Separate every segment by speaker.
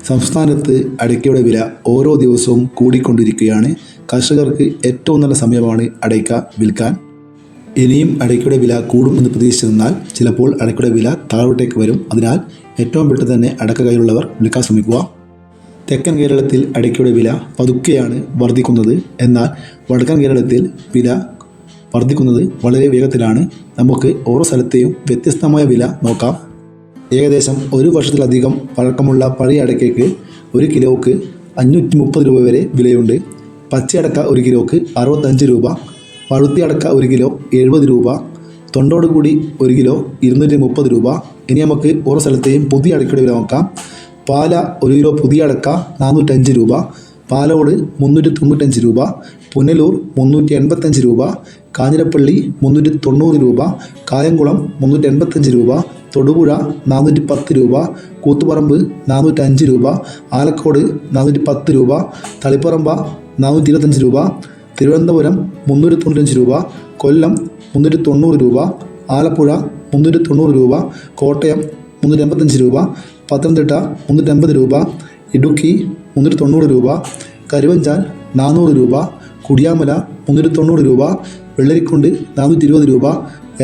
Speaker 1: സംസ്ഥാനത്ത് അടയ്ക്കയുടെ വില ഓരോ ദിവസവും കൂടിക്കൊണ്ടിരിക്കുകയാണ്. കർഷകർക്ക് ഏറ്റവും നല്ല സമയമാണ് അടയ്ക്ക വിൽക്കാൻ. ഇനിയും അടയ്ക്കയുടെ വില കൂടും എന്ന് പ്രതീക്ഷിച്ചെന്നാൽ ചിലപ്പോൾ അടയ്ക്കയുടെ വില താഴോട്ടേക്ക് വരും. അതിനാൽ ഏറ്റവും പെട്ടെന്ന് തന്നെ അടയ്ക്ക കയ്യിലുള്ളവർ വിൽക്കാൻ ശ്രമിക്കുക. തെക്കൻ കേരളത്തിൽ അടയ്ക്കയുടെ വില പതുക്കെയാണ് വർദ്ധിക്കുന്നത്. എന്നാൽ വടക്കൻ കേരളത്തിൽ വില വർദ്ധിക്കുന്നത് വളരെ വേഗത്തിലാണ്. നമുക്ക് ഓരോ സ്ഥലത്തെയും വ്യത്യസ്തമായ വില നോക്കാം. ഏകദേശം ഒരു വർഷത്തിലധികം പഴക്കമുള്ള പഴയ അടയ്ക്കയ്ക്ക് 1 കിലോക്ക് 530 രൂപ വരെ വിലയുണ്ട്. പച്ചയടക്ക 1 കിലോക്ക് 65 രൂപ, പഴുത്തി അടക്ക 1 കിലോ 70 രൂപ, തൊണ്ടോടുകൂടി 1 കിലോ 230 രൂപ. ഇനി നമുക്ക് ഓരോ സ്ഥലത്തെയും പുതിയ അടയ്ക്കയുടെ വില നോക്കാം. പാല 1 കിലോ പുതിയ അടക്ക 405 രൂപ, പാലോട് 395 രൂപ, പുനലൂർ 385 രൂപ, കാഞ്ഞിരപ്പള്ളി 390 രൂപ, കായംകുളം 385 രൂപ, തൊടുപുഴ 410 രൂപ, കൂത്തുപറമ്പ് 405 രൂപ, ആലക്കോട് 410 രൂപ, തളിപ്പറമ്പ 425 രൂപ, തിരുവനന്തപുരം 395 രൂപ, കൊല്ലം 390 രൂപ, ആലപ്പുഴ 390 രൂപ, കോട്ടയം 385 രൂപ, പത്തനംതിട്ട 350 രൂപ, ഇടുക്കി 390 രൂപ, കരുവഞ്ചാൽ 400 രൂപ, കുടിയാമല 390 രൂപ, വെള്ളരിക്കുണ്ട് 420 രൂപ,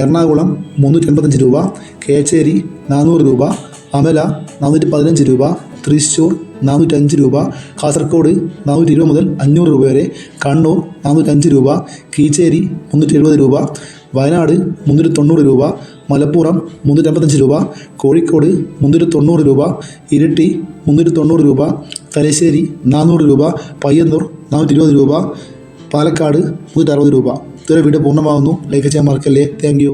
Speaker 1: എറണാകുളം 385 രൂപ, കേച്ചേരി 400 രൂപ, അമല 415 രൂപ, തൃശ്ശൂർ 405 രൂപ, കാസർഗോഡ് 420 മുതൽ 500 രൂപ വരെ, കണ്ണൂർ 405 രൂപ, കീച്ചേരി 370 രൂപ, വയനാട് 390 രൂപ, മലപ്പുറം 355 രൂപ, കോഴിക്കോട് 390 രൂപ, ഇരിട്ടി 390 രൂപ, തലശ്ശേരി 400 രൂപ, പയ്യന്നൂർ 420 രൂപ, പാലക്കാട് 160 രൂപ. ഇതുവരെ വീഡിയോ പൂർണ്ണമാകുന്നു. ലൈക്ക് ചെയ്യാൻ മറക്കല്ലേ. Thank you.